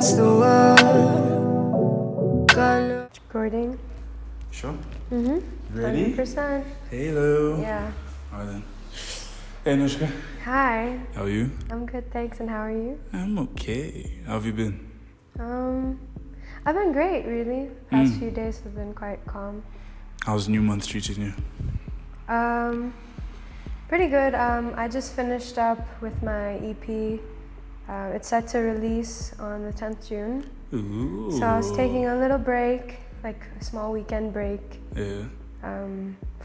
against the world. Recording. Sure? Ready? 100%. Hello. Yeah. Alright then. Hey Anushka. Hi. How are you? I'm good, thanks. And how are you? I'm okay. How have you been? I've been great, really. Past few days have been quite calm. How's New Month treating you? Pretty good. I just finished up with my EP. It's set to release on the 10th June. Ooh. So I was taking a little break, like a small weekend break. Yeah.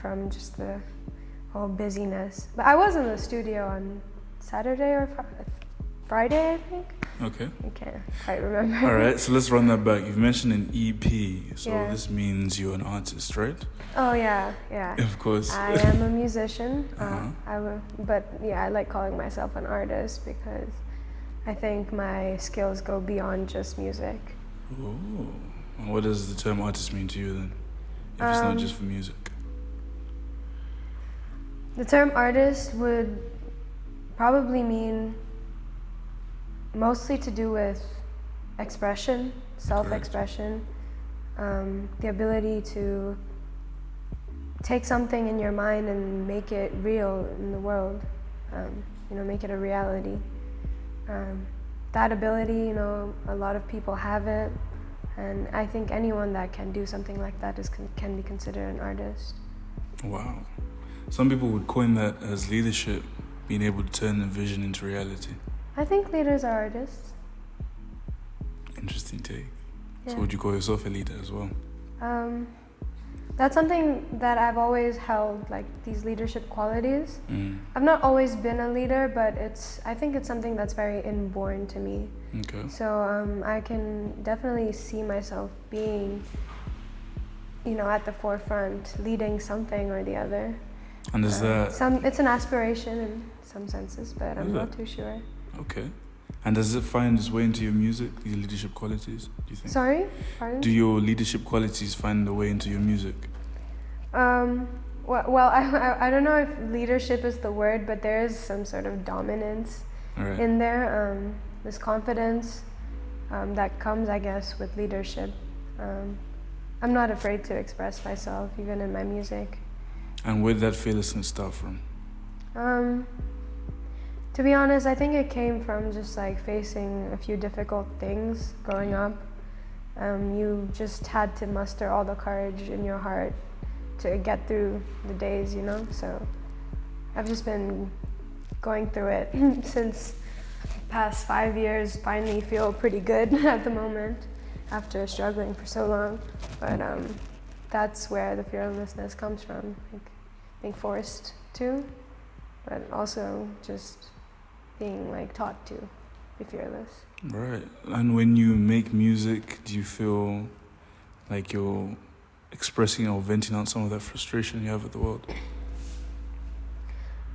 From just the whole busyness. But I was in the studio on Saturday or Friday, I think. Okay. I can't quite remember. Alright, so let's run that back. You've mentioned an EP, so Yeah. this means you're an artist, right? Oh yeah. Of course. I am a musician. Uh-huh. But I like calling myself an artist because I think my skills go beyond just music. Ooh. And what does the term artist mean to you then? If it's not just for music. The term artist would probably mean mostly to do with expression, self-expression, the ability to take something in your mind and make it real in the world, make it a reality. That ability, a lot of people have it, and I think anyone that can do something like that can be considered an artist. Wow. Some people would coin that as leadership, being able to turn a vision into reality. I think leaders are artists. Interesting take. Yeah. So would you call yourself a leader as well? That's something that I've always held, like these leadership qualities. I've not always been a leader, but I think it's something that's very inborn to me. Okay. So I can definitely see myself being, at the forefront, leading something or the other. And is that... It's an aspiration in some senses, but I'm not too sure. Okay. And does it find its way into your music, your leadership qualities, do you think? Sorry? Pardon? Do your leadership qualities find their way into your music? Well, I don't know if leadership is the word, but there is some sort of dominance in there. This confidence that comes, I guess, with leadership. I'm not afraid to express myself, even in my music. And where did that fearlessness start from? To be honest, I think it came from just like facing a few difficult things growing up. You just had to muster all the courage in your heart to get through the days, So I've just been going through it since the past 5 years. Finally feel pretty good at the moment after struggling for so long. But that's where the fearlessness comes from, like being forced to, but also just being like taught to be fearless. Right. And when you make music, do you feel like you're expressing or venting out some of that frustration you have with the world?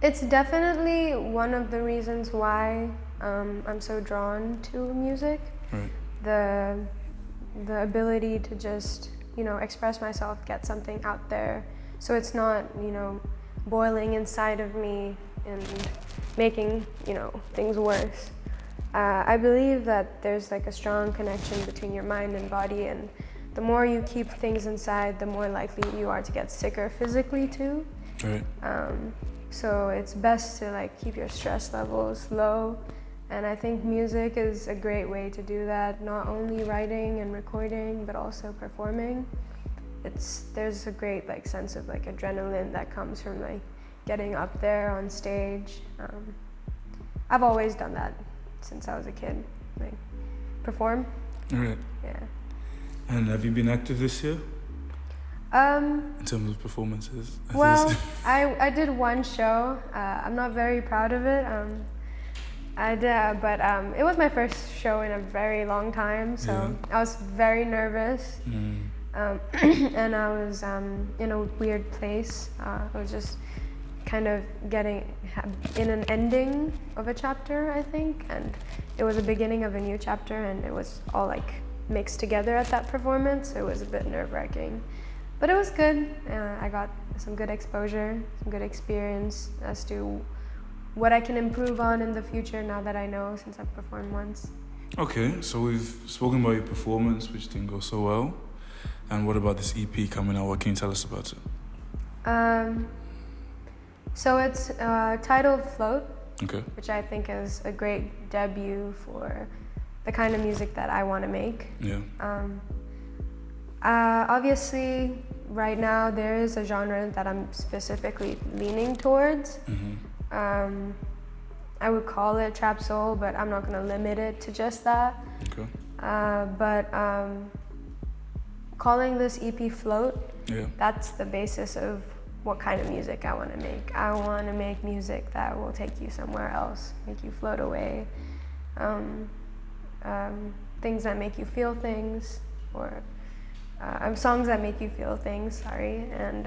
It's definitely one of the reasons why I'm so drawn to music. Right. The ability to just, express myself, get something out there, so it's not, boiling inside of me and making, things worse. I believe that there's like a strong connection between your mind and body, and the more you keep things inside, the more likely you are to get sicker physically too. Right. So it's best to like keep your stress levels low, and I think music is a great way to do that, not only writing and recording, but also performing. There's a great like sense of like adrenaline that comes from like getting up there on stage. I've always done that since I was a kid, like perform. Right. Yeah. And have you been active this year? In terms of performances? Well, I did one show. I'm not very proud of it. I did, but it was my first show in a very long time, so I was very nervous. And I was in a weird place. I was just kind of getting in an ending of a chapter, I think, and it was a beginning of a new chapter, and it was all like mixed together at that performance. It was a bit nerve-wracking, but it was good. I got some good exposure, some good experience as to what I can improve on in the future now that I know, since I've performed once. Okay, so we've spoken about your performance, which didn't go so well. And what about this EP coming out? What can you tell us about it? So it's titled Float, Okay. which I think is a great debut for the kind of music that I want to make. Yeah. Obviously, right now there is a genre that I'm specifically leaning towards. Mm-hmm. I would call it trap soul, but I'm not going to limit it to just that. Okay. But calling this EP Float, Yeah. that's the basis of what kind of music I want to make. I want to make music that will take you somewhere else, make you float away. Things that make you feel things, or songs that make you feel things, sorry, and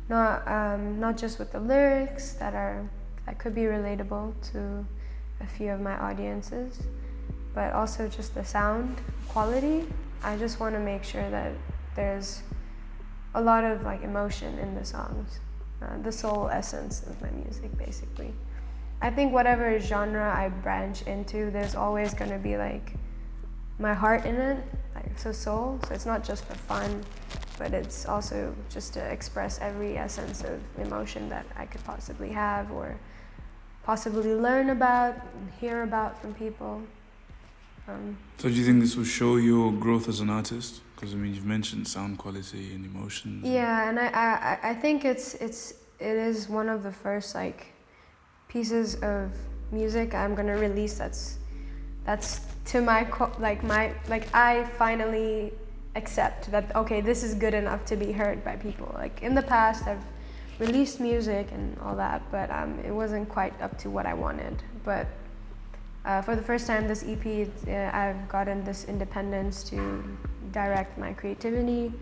not just with the lyrics that could be relatable to a few of my audiences, but also just the sound quality. I just want to make sure that there's a lot of like emotion in the songs, the soul essence of my music, basically. I think whatever genre I branch into, there's always going to be like my heart in it, like soul. So it's not just for fun, but it's also just to express every essence of emotion that I could possibly have or possibly learn about and hear about from people. So do you think this will show your growth as an artist? Because I mean, you've mentioned sound quality and emotions. Yeah, and I think it is one of the first like pieces of music I'm gonna release that's to I finally accept that, okay, this is good enough to be heard by people. Like in the past I've released music and all that, but it wasn't quite up to what I wanted. But for the first time this EP, I've gotten this independence to direct my creativity,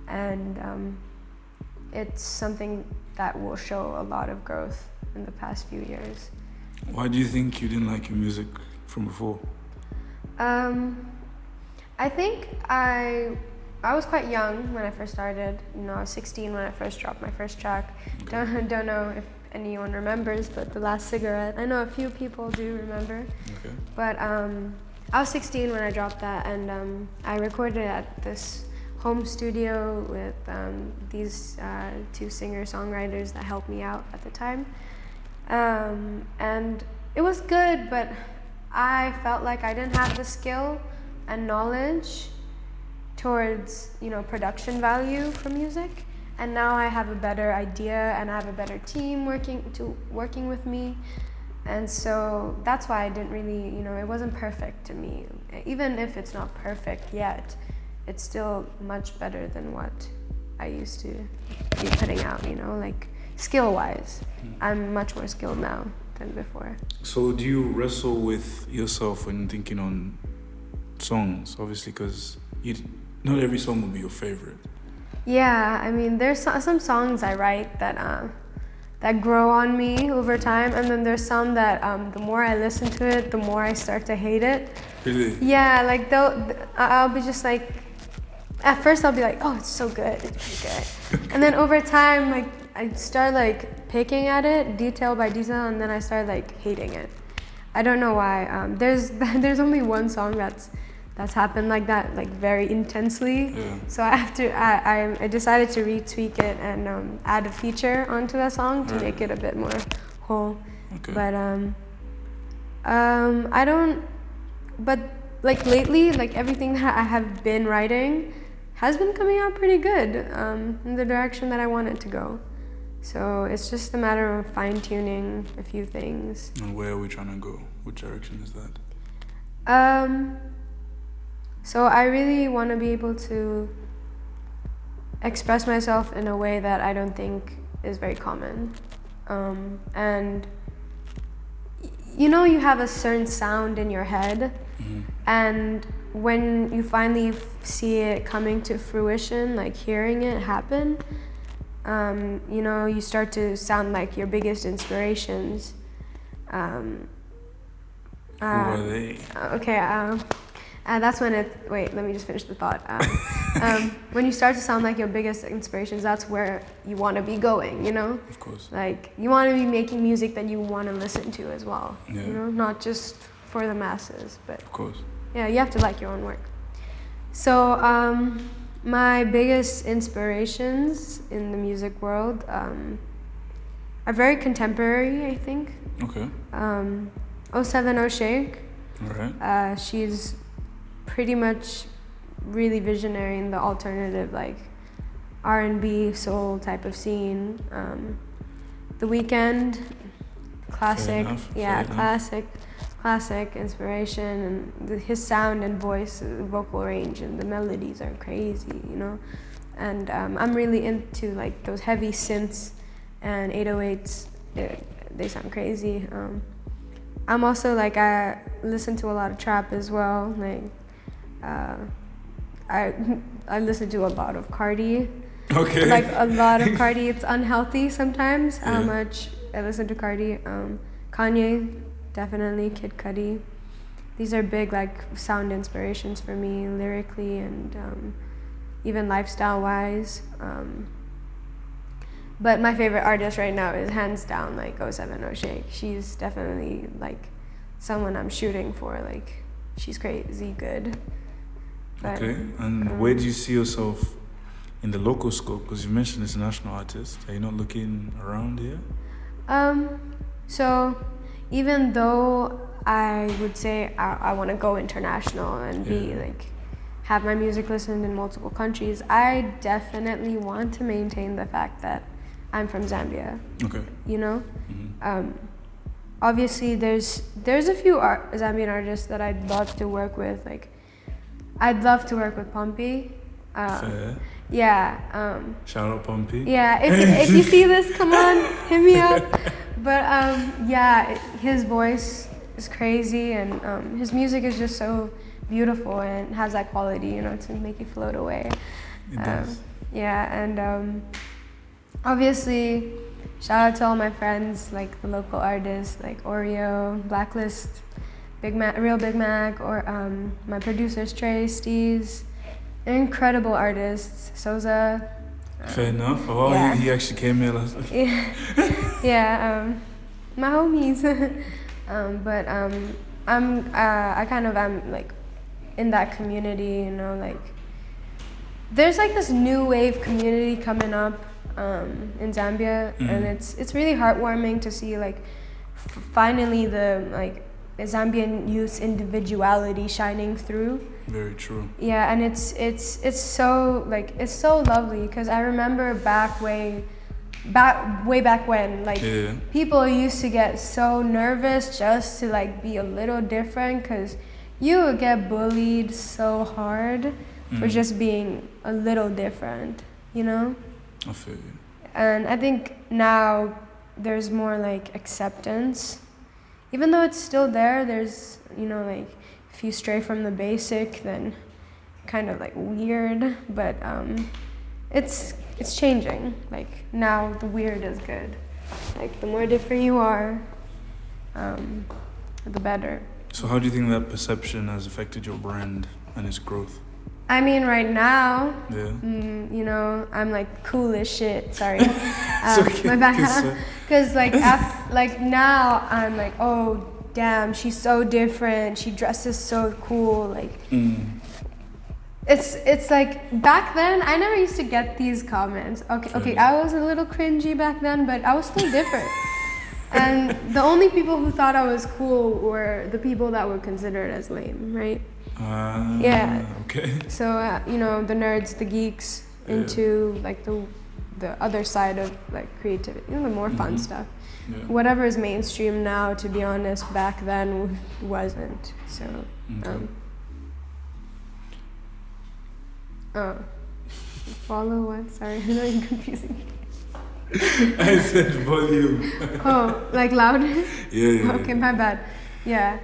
and it's something that will show a lot of growth in the past few years. Why do you think you didn't like your music from before? I think I was quite young when I first started. You know, I was 16 when I first dropped my first track. Okay. Don't know if anyone remembers, but The Last Cigarette. I know a few people do remember. Okay. But I was 16 when I dropped that, and I recorded at this home studio with these two singer-songwriters that helped me out at the time. And it was good, but I felt like I didn't have the skill and knowledge towards, you know, production value for music. And now I have a better idea, and I have a better team working with me. And so that's why I didn't really, you know, it wasn't perfect to me. Even if it's not perfect yet, it's still much better than what I used to be putting out, you know, like skill-wise. I'm much more skilled now than before. So do you wrestle with yourself when thinking on songs? Obviously, because not every song will be your favorite. Yeah, I mean, there's some songs I write that grow on me over time, and then there's some that the more I listen to it, the more I start to hate it. Really? Yeah, like I'll be just like, at first I'll be like, oh, it's so good, it's really good. And then over time, like I start like picking at it detail by detail, and then I start like hating it. I don't know why. There's only one song that's happened like that, like very intensely. Yeah. So I decided to retweak it and add a feature onto that song to make it a bit more whole. Okay. But I don't. But like lately, like everything that I have been writing has been coming out pretty good in the direction that I want it to go. So it's just a matter of fine-tuning a few things. And where are we trying to go? Which direction is that? So I really want to be able to express myself in a way that I don't think is very common. And you know, you have a certain sound in your head, and when you finally see it coming to fruition, like hearing it happen, you know, you start to sound like your biggest inspirations. Who are they? Okay, that's when wait, let me just finish the thought. When you start to sound like your biggest inspirations, that's where you want to be going, you know? Of course. Like, you want to be making music that you want to listen to as well. Yeah. You know, not just for the masses, but Of course. yeah, you have to like your own work. So my biggest inspirations in the music world are very contemporary, I think. Okay. 070 Shake. All right. She's pretty much really visionary in the alternative, like R&B, soul type of scene. The Weeknd, classic, Fair enough. classic inspiration, and his sound and voice, vocal range, and the melodies are crazy, you know. And I'm really into like those heavy synths and 808s. They sound crazy. I'm also like, I listen to a lot of trap as well. Like I listen to a lot of Cardi. Okay. Like a lot of Cardi. It's unhealthy sometimes how Yeah. much I listen to Cardi. Kanye, definitely. Kid Cudi. These are big like sound inspirations for me lyrically and even lifestyle wise. But my favorite artist right now is hands down like 070 Shake. She's definitely like someone I'm shooting for. Like she's crazy good. But, Okay. And where do you see yourself in the local scope? Because you mentioned international artists. Are you not looking around here? So even though I would say I want to go international and be like have my music listened in multiple countries, I definitely want to maintain the fact that I'm from Zambia. Okay. You know, Mm-hmm. obviously there's a few Zambian artists that I'd love to work with. Like I'd love to work with Pompey. Fair. Yeah. Shout out Pompey. Yeah. If you see this, come on, hit me up. But yeah, his voice is crazy, and his music is just so beautiful and has that quality, you know, to make you float away. It does. Yeah, and obviously, shout out to all my friends, like the local artists, like Oreo, Blacklist, Big Mac, Real Big Mac, or my producers Trey, Steez, incredible artists, Soza. Fair enough. Oh, yeah. he actually came here last week. Yeah, my homies. But I kind of am like in that community, you know, like there's like this new wave community coming up in Zambia, and it's really heartwarming to see like finally the like Zambian youth's individuality shining through. Very true. Yeah, and it's so like it's so lovely because I remember way back when like people used to get so nervous just to like be a little different because you would get bullied so hard for just being a little different, you know? I feel you. And I think now there's more like acceptance. Even though it's still there, there's, you know, like if you stray from the basic, then kind of like weird, but it's changing. Like now the weird is good. Like the more different you are, the better. So how do you think that perception has affected your brand and its growth? I mean, right now, Yeah. you know, I'm like cool as shit. Sorry, It's okay. my bad. Because like like now I'm like, oh damn, she's so different. She dresses so cool. Like it's like back then I never used to get these comments. Okay, I was a little cringy back then, but I was still different. And the only people who thought I was cool were the people that were considered as lame, right? Yeah. Okay. So you know, the nerds, the geeks into like the other side of like creativity, you know, the more fun stuff. Yeah. Whatever is mainstream now, to be honest, back then wasn't. So. Follow what? Sorry, I know you're confusing me. I said volume. Oh, like louder? Yeah. Okay, my bad. Yeah.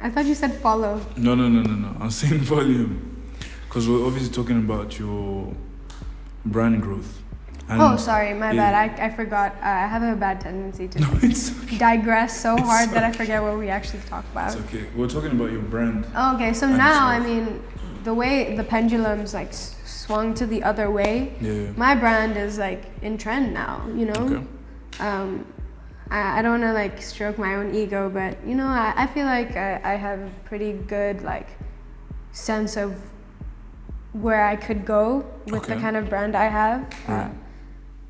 I thought you said follow. No. I'm saying volume. Because we're obviously talking about your brand growth. And sorry, my bad. I forgot. I have a bad tendency to it's digress so hard that I forget what we actually talk about. It's okay. We're talking about your brand. Okay, so now, I mean, the way the pendulum's like swung to the other way, my brand is like in trend now, you know? Okay. I don't want to like stroke my own ego, but you know, I feel like I have a pretty good like sense of where I could go with the kind of brand I have.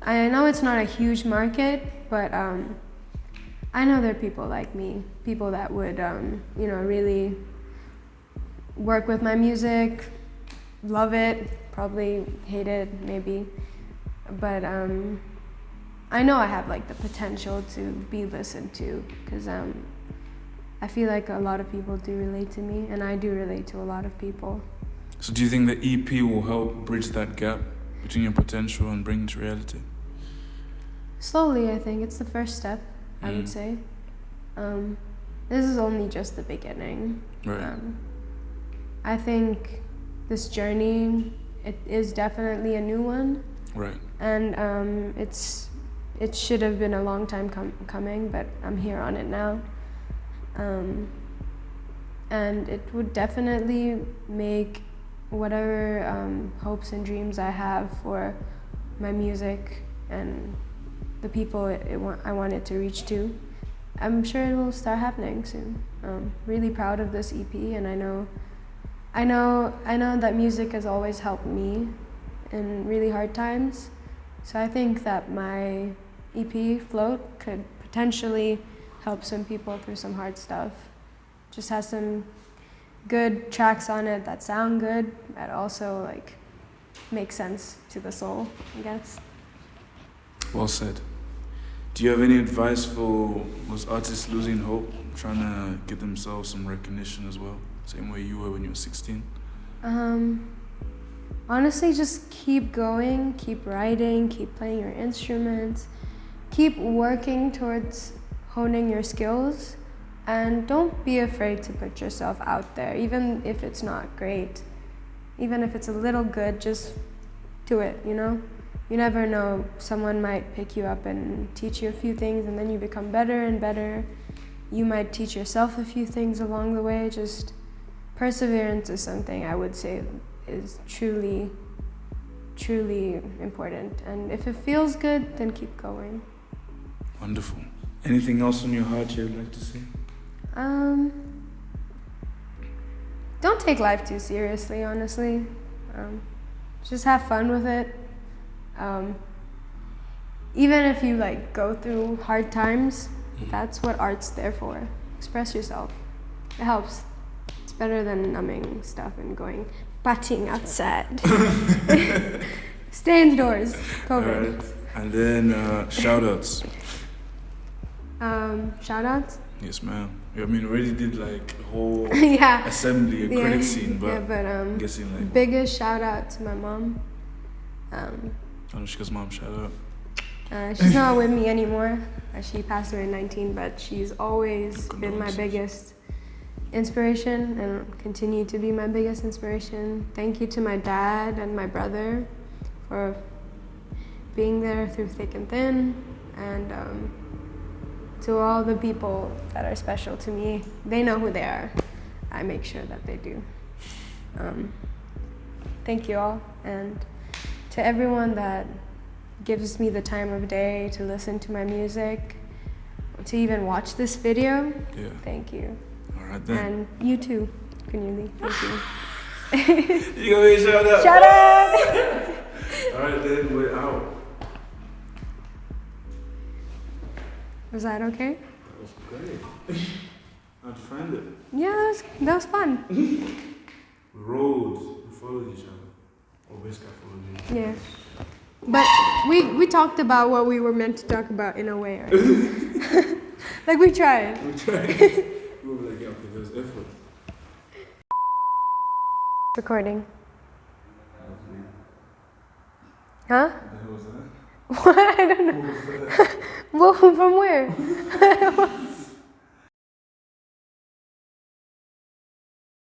I know it's not a huge market, but I know there are people like me, people that would, you know, really work with my music, love it, probably hate it, maybe. But I know I have like the potential to be listened to, because I feel like a lot of people do relate to me, and I do relate to a lot of people. So do you think the EP will help bridge that gap between your potential and bring it to reality? Slowly, I think it's the first step, I would say. This is only just the beginning. Right. I think this journey, it is definitely a new one. Right. And it should have been a long time coming, but I'm here on it now. And it would definitely make whatever hopes and dreams I have for my music and the people I want it to reach to, I'm sure it will start happening soon. Really proud of this EP, and I know that music has always helped me in really hard times. So I think that my EP Float could potentially help some people through some hard stuff. Just has some good tracks on it that sound good, that also like make sense to the soul, I guess. Well said. Do you have any advice for those artists losing hope, trying to get themselves some recognition as well? Same way you were when you were 16? Honestly, just keep going, keep writing, keep playing your instruments, keep working towards honing your skills, and don't be afraid to put yourself out there, even if it's not great. Even if it's a little good, just do it, you know? You never know, someone might pick you up and teach you a few things, and then you become better and better. You might teach yourself a few things along the way. Just perseverance is something I would say is truly, truly important. And if it feels good, then keep going. Wonderful. Anything else on your heart you'd like to say? Don't take life too seriously, honestly. Just have fun with it. Even if you like go through hard times, that's what art's there for. Express yourself. It helps. It's better than numbing stuff and going partying outside. Stay indoors. COVID. All right. And then shoutouts. Shoutouts? Yes, ma'am. I mean, we already did like a whole Yeah. assembly, a credit scene, but, yeah, but I'm guessing like biggest shout out to my mom. Anushka's mom, shout out. She's not with me anymore. She passed away in 19, but she's always been my biggest inspiration and continue to be my biggest inspiration. Thank you to my dad and my brother for being there through thick and thin, and to all the people that are special to me. They know who they are. I make sure that they do. Thank you all, and to everyone that gives me the time of day to listen to my music, to even watch this video. Yeah. Thank you. All right then. And you too, Kunyuli. Thank you. You gonna be a shout out? Shout out! All right then, we're out. Was that okay? That was great. How'd you find it? Yeah, that was fun. We rode, we followed each other. Or basically I followed you. Yeah. But we talked about what we were meant to talk about in a way, right? Like we tried. We tried. We were like, yeah, okay, there's effort. Recording. That Huh? was weird. What the hell was that? What? I don't know. What was that? Well, from where?